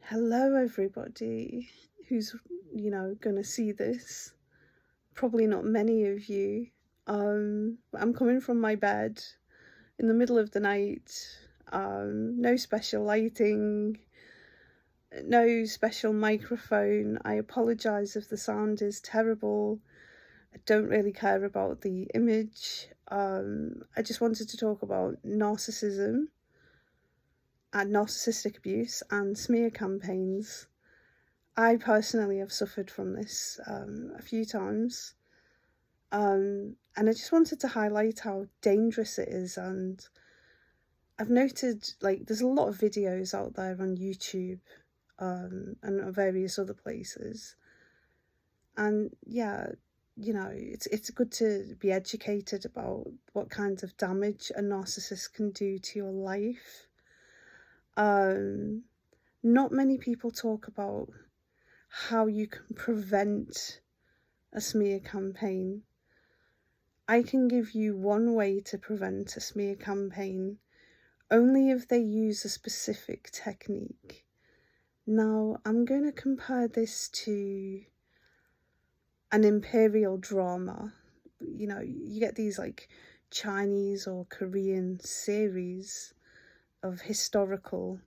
Hello, everybody who's, gonna see this. Probably not many of you. I'm coming from my bed in the middle of the night. No special lighting, no special microphone. I apologize if the sound is terrible. I don't really care about the image. I just wanted to talk about narcissism and narcissistic abuse and smear campaigns. I personally have suffered from this a few times, and I just wanted to highlight how dangerous it is. And I've noted, there's a lot of videos out there on YouTube and various other places, and yeah, it's good to be educated about what kinds of damage a narcissist can do to your life. Not many people talk about how you can prevent a smear campaign. I can give you one way to prevent a smear campaign, only if they use a specific technique. Now, I'm going to compare this to an imperial drama. You get these Chinese or Korean series of historical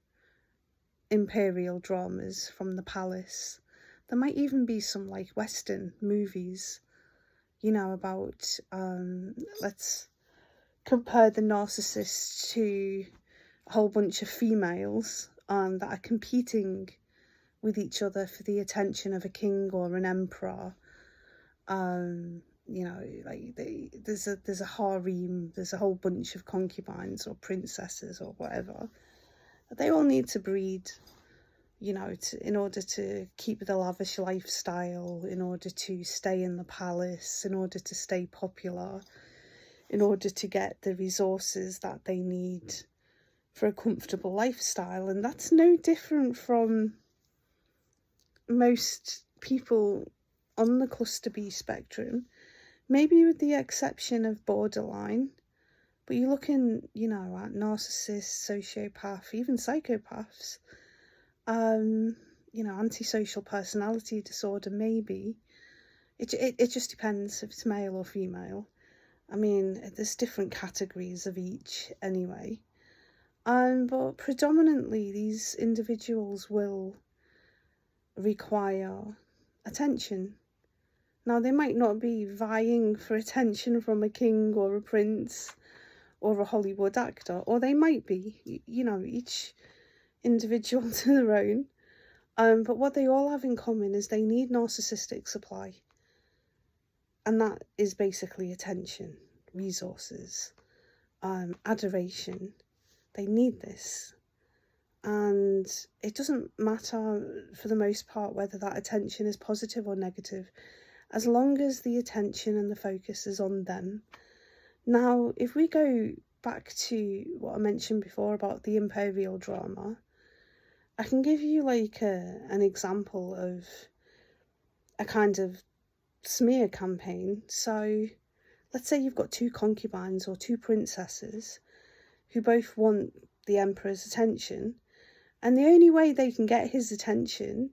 imperial dramas from the palace. There might even be some Western movies, about, let's compare the narcissist to a whole bunch of females that are competing with each other for the attention of a king or an emperor. There's a harem, there's a whole bunch of concubines or princesses or whatever. They all need to breed, in order to keep the lavish lifestyle, in order to stay in the palace, in order to stay popular, in order to get the resources that they need for a comfortable lifestyle. And that's no different from most people on the cluster B spectrum, maybe with the exception of borderline. But you're looking, at narcissists, sociopath, even psychopaths, antisocial personality disorder, maybe. It just depends if it's male or female. I mean, there's different categories of each anyway. But predominantly these individuals will require attention. Now, they might not be vying for attention from a king or a prince or a Hollywood actor, or they might be, each individual to their own. But what they all have in common is they need narcissistic supply. And that is basically attention, resources, adoration. They need this. And it doesn't matter for the most part whether that attention is positive or negative, as long as the attention and the focus is on them. Now, if we go back to what I mentioned before about the imperial drama, I can give you an example of a kind of smear campaign. So let's say you've got two concubines or two princesses who both want the emperor's attention, and the only way they can get his attention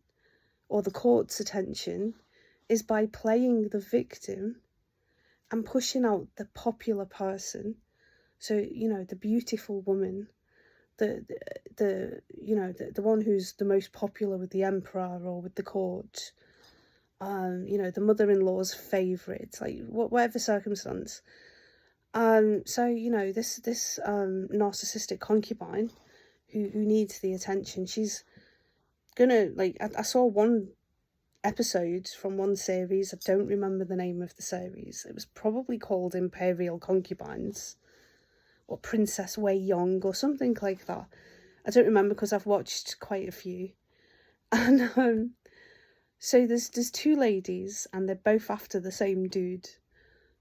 or the court's attention is by playing the victim and pushing out the popular person. So, the beautiful woman, the one who's the most popular with the emperor or with the court, the mother-in-law's favourite, whatever circumstance. So, this narcissistic concubine who needs the attention, she's gonna, I saw one episode from one series. I don't remember the name of the series. It was probably called Imperial Concubines or Princess Wei Young or something like that. I don't remember because I've watched quite a few. And so there's two ladies and they're both after the same dude,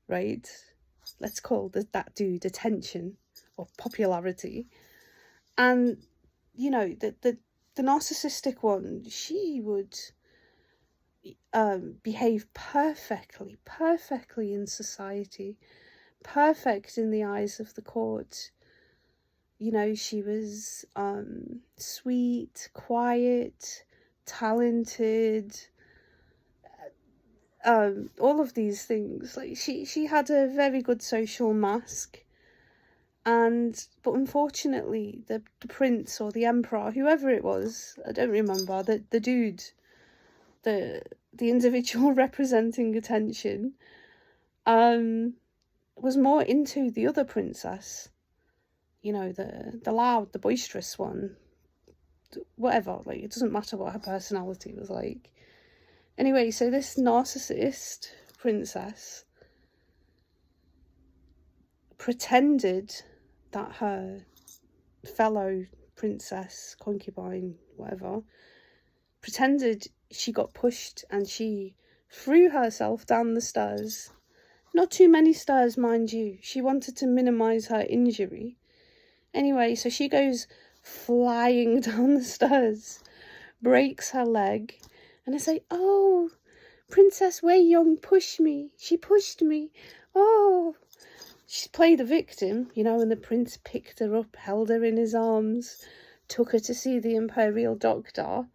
right? Let's call that dude attention or popularity. And the narcissistic one, she would behave perfectly in society, perfect in the eyes of the court, You know, she was sweet, quiet, talented, all of these things. Like she had a very good social mask. But unfortunately, the prince or the emperor, whoever it was, I don't remember, the dude, the individual representing attention, was more into the other princess. You know, the loud, the boisterous one. Whatever, like, it doesn't matter what her personality was like. Anyway, so this narcissist princess pretended that her fellow princess, concubine, whatever, pretended she got pushed and she threw herself down the stairs. Not too many stairs, mind you. She wanted to minimise her injury. Anyway, so she goes flying down the stairs, breaks her leg, and I say, "Oh, Princess Wei Yong pushed me. She pushed me. Oh." She played the victim, you know, and the prince picked her up, held her in his arms, took her to see the imperial doctor.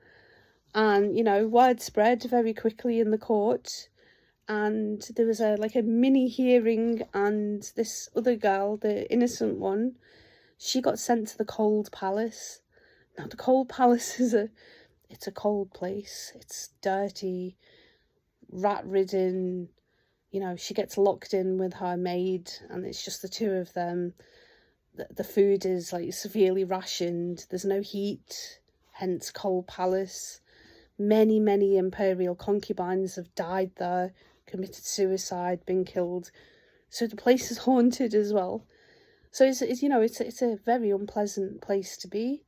And, you know, word spread very quickly in the court. And there was a mini hearing, and this other girl, the innocent one, she got sent to the Cold Palace. Now, the Cold Palace it's a cold place. It's dirty, rat-ridden. You know, she gets locked in with her maid, and it's just the two of them. The food is like severely rationed. There's no heat, hence Cold Palace. Many, many imperial concubines have died there, committed suicide, been killed. So the place is haunted as well. So it's a very unpleasant place to be.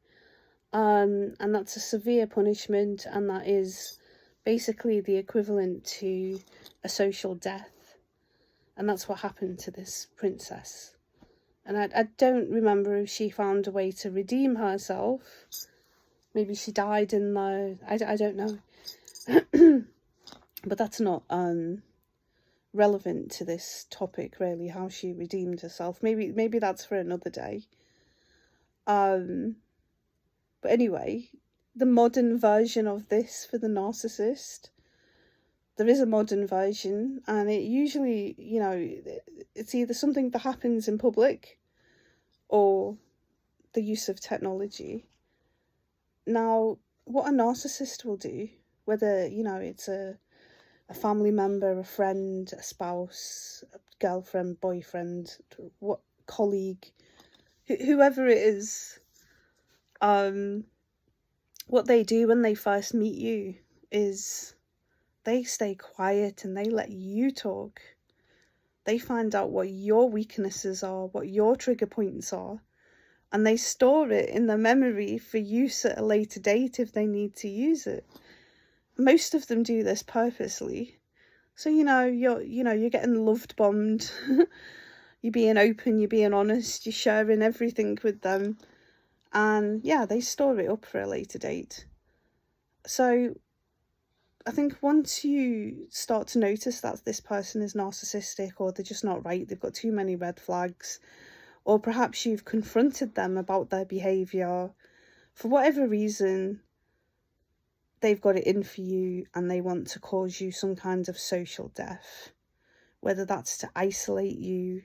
And that's a severe punishment, and that is basically the equivalent to a social death. And that's what happened to this princess. And I don't remember if she found a way to redeem herself. Maybe she died in the... I don't know. But that's not relevant to this topic, really, how she redeemed herself. Maybe that's for another day. But anyway, the modern version of this for the narcissist... There is a modern version, and it usually, you know, it's either something that happens in public or the use of technology. Now, what a narcissist will do, whether, you know, it's a family member, a friend, a spouse, a girlfriend, boyfriend, what colleague, whoever it is, what they do when they first meet you is... they stay quiet and they let you talk. They find out what your weaknesses are, what your trigger points are, and they store it in their memory for use at a later date if they need to use it. Most of them do this purposely. So, you're getting loved bombed. You're being open, you're being honest, you're sharing everything with them. And yeah, they store it up for a later date. So I think once you start to notice that this person is narcissistic, or they're just not right, they've got too many red flags, or perhaps you've confronted them about their behaviour, for whatever reason, they've got it in for you and they want to cause you some kind of social death, whether that's to isolate you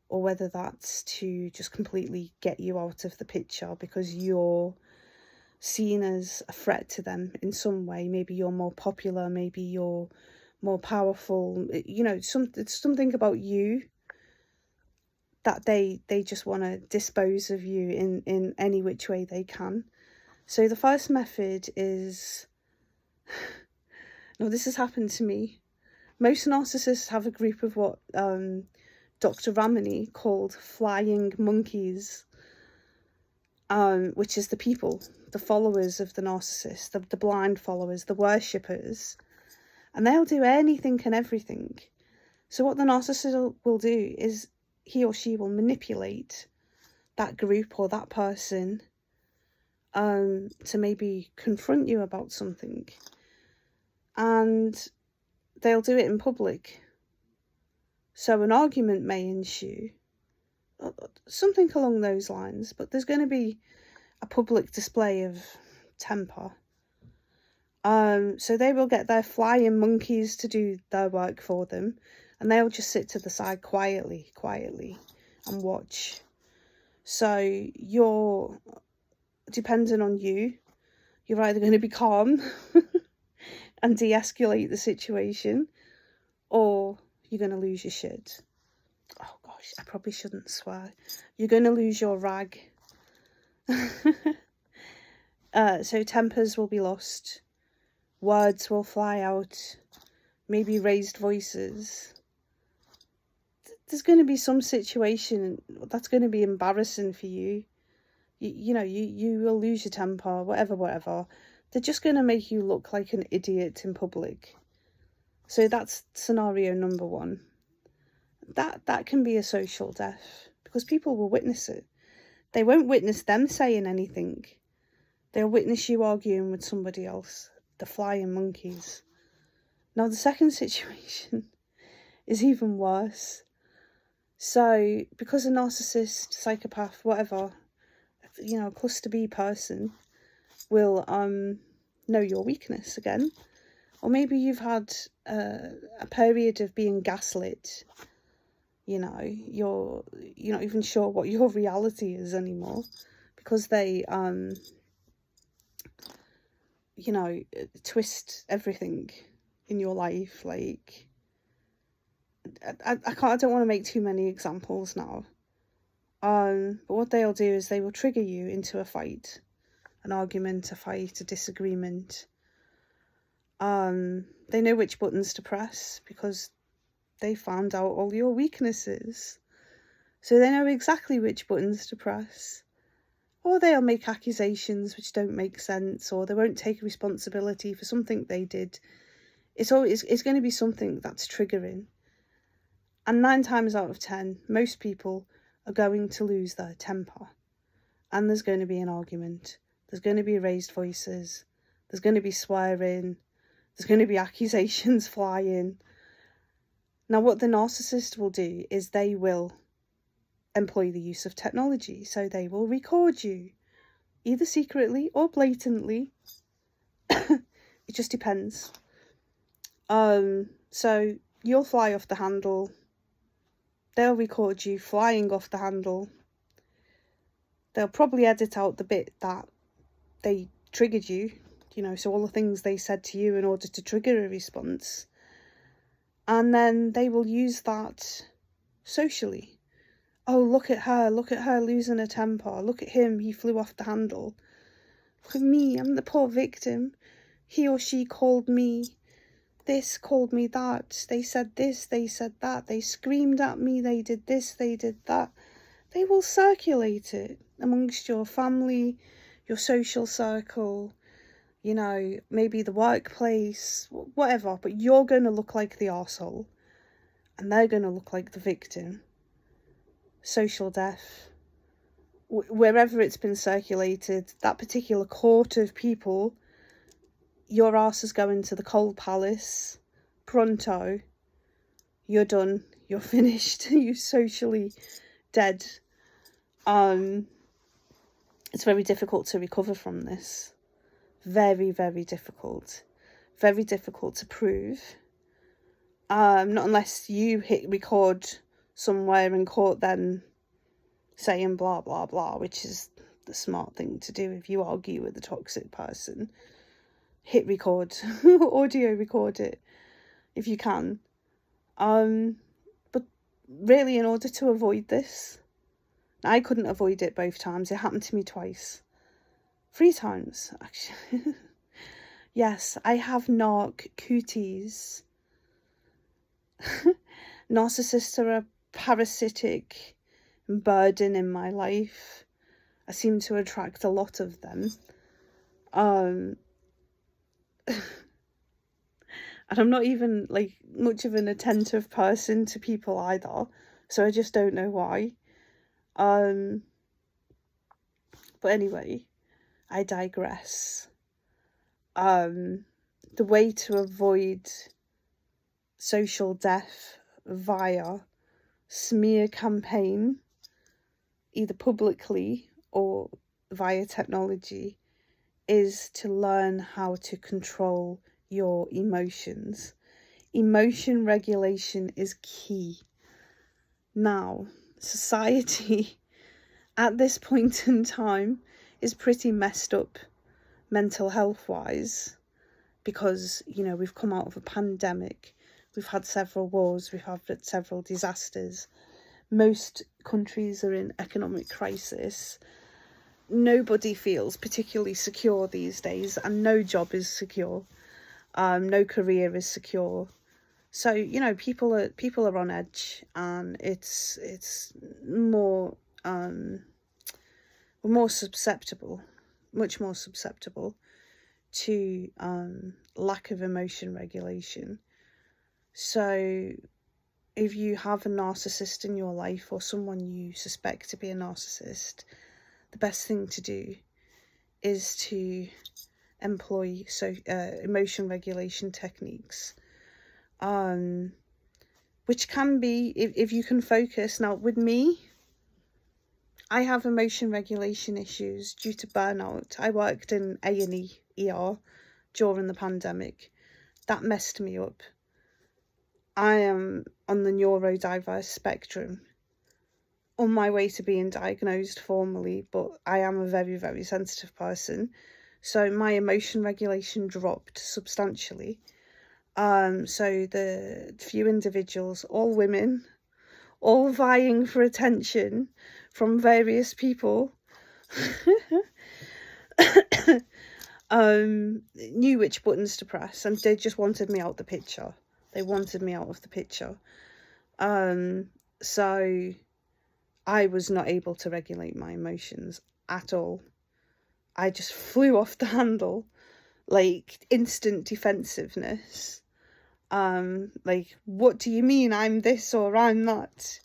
or whether that's to just completely get you out of the picture because you're seen as a threat to them in some way. Maybe you're more popular, maybe you're more powerful, you know, it's something about you that they just want to dispose of you in any which way they can. So the first method is... Now, this has happened to me. Most narcissists have a group of what Dr. Ramani called flying monkeys, which is the people, the followers of the narcissist, the blind followers, the worshippers, and they'll do anything and everything. So what the narcissist will do is he or she will manipulate that group or that person to maybe confront you about something, and they'll do it in public. So an argument may ensue, something along those lines. But there's going to be a public display of temper. So they will get their flying monkeys to do their work for them, and they'll just sit to the side quietly and watch. So you're dependent on you. You're either going to be calm and de-escalate the situation, or you're going to lose your shit. Oh gosh, I probably shouldn't swear. You're going to lose your rag. So tempers will be lost. Words will fly out. Maybe raised voices. There's going to be some situation that's going to be embarrassing for you. You know, you will lose your temper, whatever. They're just going to make you look like an idiot in public. So that's scenario number one. That can be a social death, because people will witness it. They won't witness them saying anything. They'll witness you arguing with somebody else, the flying monkeys. Now, the second situation is even worse. So, because a narcissist, psychopath, whatever, you know, a cluster B person will know your weakness again. Or maybe you've had a period of being gaslit. You know, you're not even sure what your reality is anymore, because they you know, twist everything in your life. Like, I don't want to make too many examples now. But what they'll do is they will trigger you into a fight, an argument, a fight, a disagreement. They know which buttons to press because they found out all your weaknesses. So they know exactly which buttons to press. Or they'll make accusations which don't make sense, or they won't take responsibility for something they did. It's going to be something that's triggering. And 9 times out of 10, most people are going to lose their temper. And there's going to be an argument. There's going to be raised voices. There's going to be swearing. There's going to be accusations flying. Now, what the narcissist will do is they will employ the use of technology. So they will record you, either secretly or blatantly. It just depends. So you'll fly off the handle. They'll record you flying off the handle. They'll probably edit out the bit that they triggered you, you know, so all the things they said to you in order to trigger a response. And then they will use that socially. Oh, look at her losing her temper. Look at him, he flew off the handle. Look at me, I'm the poor victim. He or she called me this, called me that. They said this, they said that. They screamed at me, they did this, they did that. They will circulate it amongst your family, your social circle, you know, maybe the workplace, whatever. But you're going to look like the arsehole, and they're going to look like the victim. Social death. Wherever it's been circulated, that particular court of people, your arse is going to the cold palace. Pronto. You're done. You're finished. You're socially dead. It's very difficult to recover from this. Very, very difficult. Very difficult to prove. Not unless you hit record somewhere in court then saying blah, blah, blah, which is the smart thing to do if you argue with a toxic person. Hit record. Audio record it if you can. But really, in order to avoid this, I couldn't avoid it both times. It happened to me twice. 3 times, actually. Yes, I have narc cooties. Narcissists are a parasitic burden in my life. I seem to attract a lot of them. And I'm not even like much of an attentive person to people either, so I just don't know why. But anyway, I digress. The way to avoid social death via smear campaign either publicly or via technology, is to learn how to control your emotions. Emotion regulation is key. Now, society at this point in time is pretty messed up mental health wise, because, you know, we've come out of a pandemic, we've had several wars, we've had several disasters, most countries are in economic crisis, nobody feels particularly secure these days, and no job is secure, no career is secure. So, you know, people are on edge, and it's more we're more susceptible, much more susceptible to lack of emotion regulation. So if you have a narcissist in your life, or someone you suspect to be a narcissist, the best thing to do is to employ emotion regulation techniques, which can be, if you can focus. Now with me, I have emotion regulation issues due to burnout. I worked in A&E ER during the pandemic. That messed me up. I am on the neurodiverse spectrum, on my way to being diagnosed formally, but I am a very, very sensitive person. So my emotion regulation dropped substantially. So the few individuals, all women, all vying for attention from various people, knew which buttons to press, and they just wanted me out the picture. They wanted me out of the picture. So I was not able to regulate my emotions at all. I just flew off the handle, like instant defensiveness. Like, what do you mean I'm this or I'm that?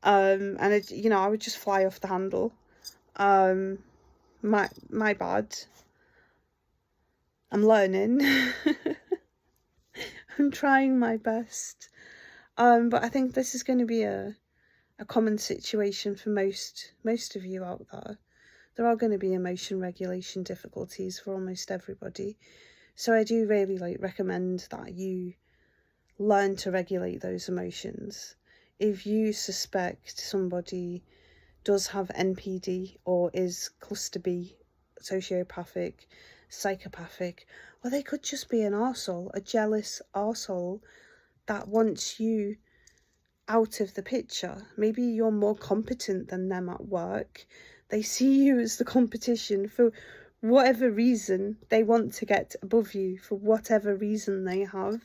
And it, you know, I would just fly off the handle. My bad. I'm learning. I'm trying my best. But I think this is going to be a common situation for most of you out there. There are going to be emotion regulation difficulties for almost everybody. So I do really recommend that you learn to regulate those emotions. If you suspect somebody does have NPD or is cluster B, sociopathic, psychopathic, or they could just be an arsehole, a jealous arsehole that wants you out of the picture. Maybe you're more competent than them at work. They see you as the competition for whatever reason. They want to get above you for whatever reason they have.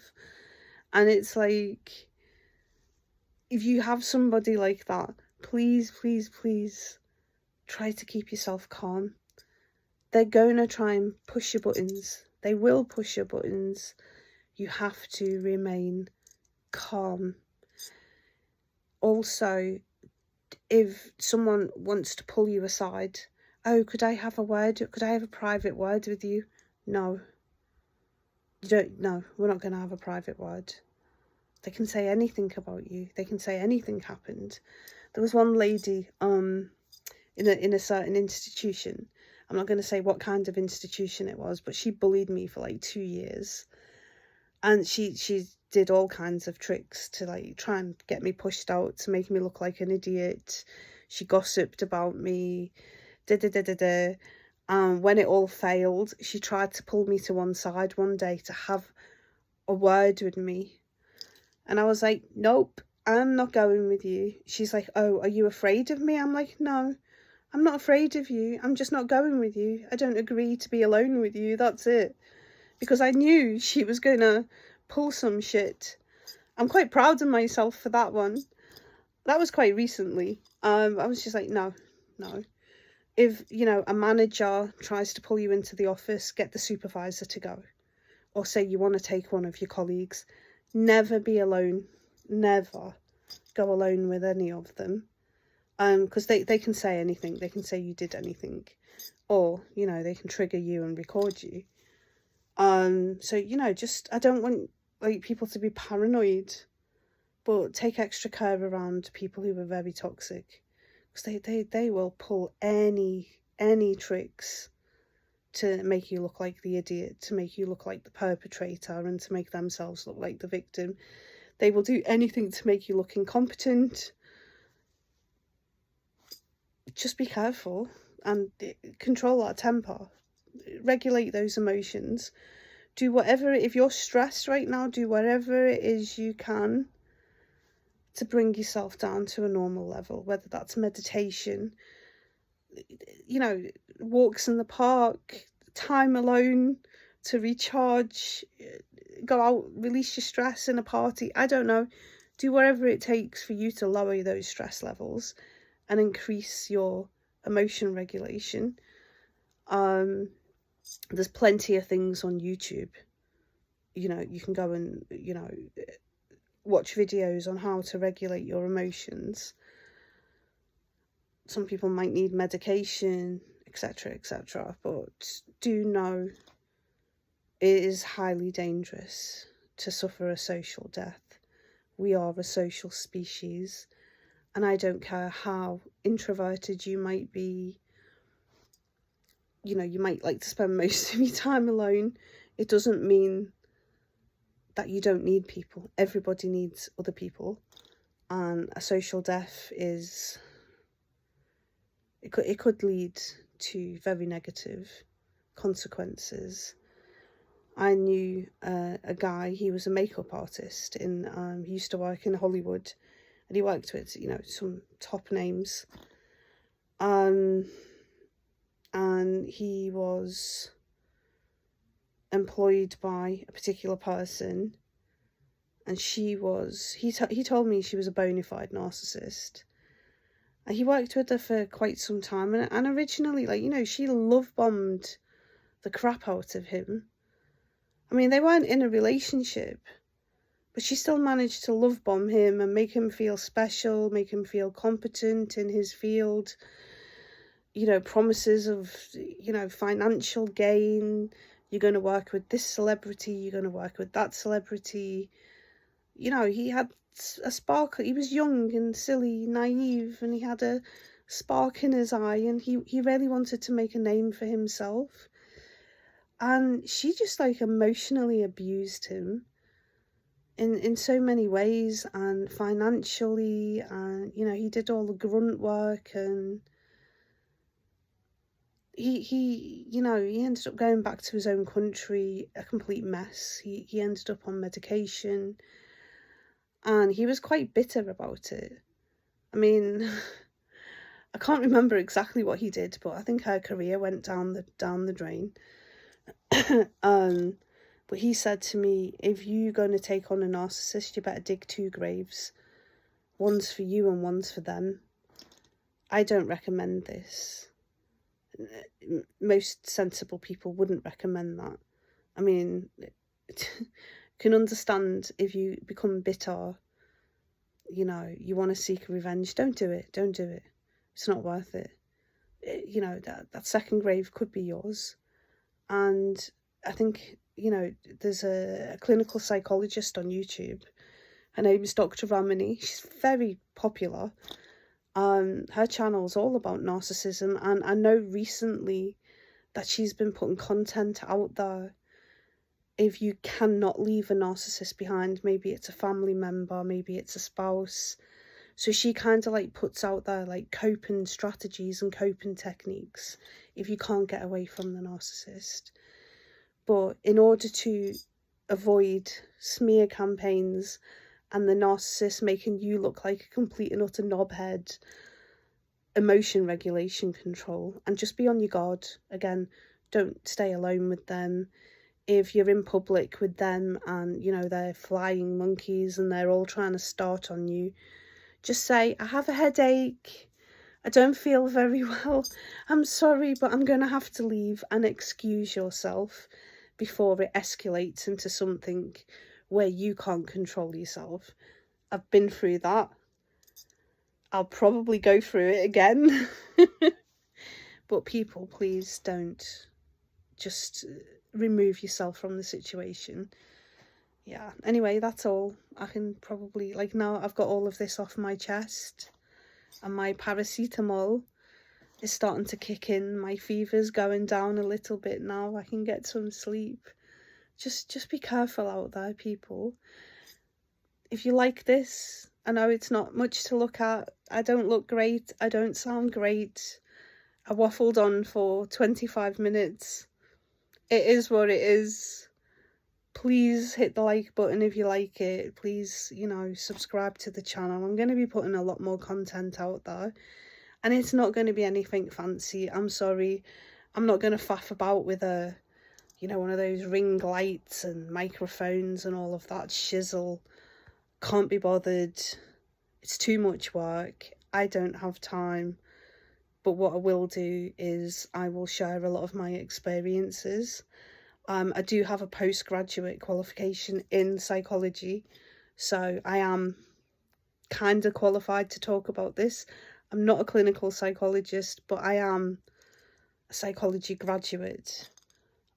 And it's like, if you have somebody like that, please, please, please try to keep yourself calm. They're going to try and push your buttons. They will push your buttons. You have to remain calm. Also, if someone wants to pull you aside, oh, could I have a word? Could I have a private word with you? No. You don't, no, we're not going to have a private word. They can say anything about you. They can say anything happened. There was one lady in a certain institution. I'm not going to say what kind of institution it was, but she bullied me for like 2 years. And she did all kinds of tricks to like try and get me pushed out, to make me look like an idiot. She gossiped about me. When it all failed, she tried to pull me to one side one day to have a word with me. And I was like, nope, I'm not going with you. She's like, oh, are you afraid of me? I'm like, no, I'm not afraid of you. I'm just not going with you. I don't agree to be alone with you. That's it. Because I knew she was going to pull some shit. I'm quite proud of myself for that one. That was quite recently. I was just like, no. If, you know, a manager tries to pull you into the office, get the supervisor to go. Or say you want to take one of your colleagues. Never be alone. Never go alone with any of them. Because they can say anything. They can say you did anything. Or, you know, they can trigger you and record you. So, you know, just, I don't want like people to be paranoid, but take extra care around people who are very toxic, because they will pull any tricks to make you look like the idiot, to make you look like the perpetrator, and to make themselves look like the victim. They will do anything to make you look incompetent. Just be careful and control that temper. Regulate those emotions. Do whatever, if you're stressed right now, do whatever it is you can to bring yourself down to a normal level, whether that's meditation, you know, walks in the park, time alone to recharge, go out, release your stress in a party. I don't know. Do whatever it takes for you to lower those stress levels and increase your emotion regulation. There's plenty of things on YouTube. You know, you can go and, you know, watch videos on how to regulate your emotions. Some people might need medication, etc., etc. But do know it is highly dangerous to suffer a social death. We are a social species, and I don't care how introverted you might be. You know, you might like to spend most of your time alone. It doesn't mean that you don't need people. Everybody needs other people, and a social death is, it could lead to very negative consequences. I knew a guy, he was a makeup artist in, he used to work in Hollywood, and he worked with, you know, some top names. And he was employed by a particular person, and she was, he told me she was a bona fide narcissist. And he worked with her for quite some time, and originally, like, you know, she love bombed the crap out of him. I mean, they weren't in a relationship, but she still managed to love bomb him and make him feel special, make him feel competent in his field. You know, promises of, you know, financial gain. You're going to work with this celebrity, you're going to work with that celebrity. You know, he had a spark. He was young and silly, naive, and he had a spark in his eye, and he really wanted to make a name for himself. And she just, like, emotionally abused him in so many ways, and financially, and, you know, he did all the grunt work, and he you know, he ended up going back to his own country a complete mess. He ended up on medication, and he was quite bitter about it. I mean, I can't remember exactly what he did, but I think her career went down the drain. But he said to me, if you're going to take on a narcissist, you better dig 2 graves. One's for you and one's for them. I don't recommend this. Most sensible people wouldn't recommend that. I mean, can understand if you become bitter, you know, you want to seek revenge. Don't do it. Don't do it. It's not worth it. You know, that second grave could be yours. And I think, you know, there's a clinical psychologist on YouTube. Her name is Dr. Ramani. She's very popular. Her channel's all about narcissism, and I know recently that she's been putting content out there. If you cannot leave a narcissist behind, maybe it's a family member, maybe it's a spouse. So she kind of like puts out there like coping strategies and coping techniques if you can't get away from the narcissist. But in order to avoid smear campaigns and the narcissist making you look like a complete and utter knobhead, emotion regulation control, and just be on your guard. Again, don't stay alone with them. If you're in public with them and, you know, they're flying monkeys and they're all trying to start on you, just say, I have a headache, I don't feel very well, I'm sorry, but I'm going to have to leave, and excuse yourself before it escalates into something where you can't control yourself. I've been through that. I'll probably go through it again. But people, please don't just remove yourself from the situation. Yeah, anyway, that's all. I can probably, like, now I've got all of this off my chest. and my paracetamol is starting to kick in. My fever's going down a little bit now. I can get some sleep. Just be careful out there, people. If you like this, I know it's not much to look at. I don't look great. I don't sound great. I waffled on for 25 minutes. It is what it is. Please hit the like button if you like it. Please, you know, subscribe to the channel. I'm going to be putting a lot more content out there. And it's not going to be anything fancy. I'm sorry. I'm not going to faff about with a, you know, one of those ring lights and microphones and all of that shizzle. Can't be bothered. It's too much work. I don't have time. But what I will do is I will share a lot of my experiences. I do have a postgraduate qualification in psychology, so I am kind of qualified to talk about this. I'm not a clinical psychologist, but I am a psychology graduate.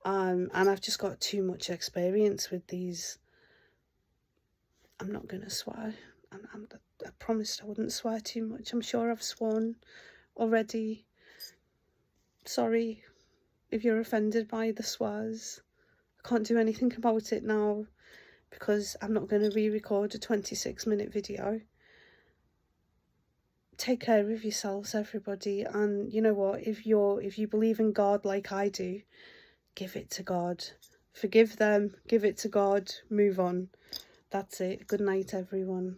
And I've just got too much experience with these. I'm not going to swear. I promised I wouldn't swear too much. I'm sure I've sworn already. Sorry if you're offended by the swears. I can't do anything about it now because I'm not going to re-record a 26-minute video. Take care of yourselves, everybody, and you know what, if you believe in God like I do, give it to God. Forgive them, give it to God, move on. That's it. Good night, everyone.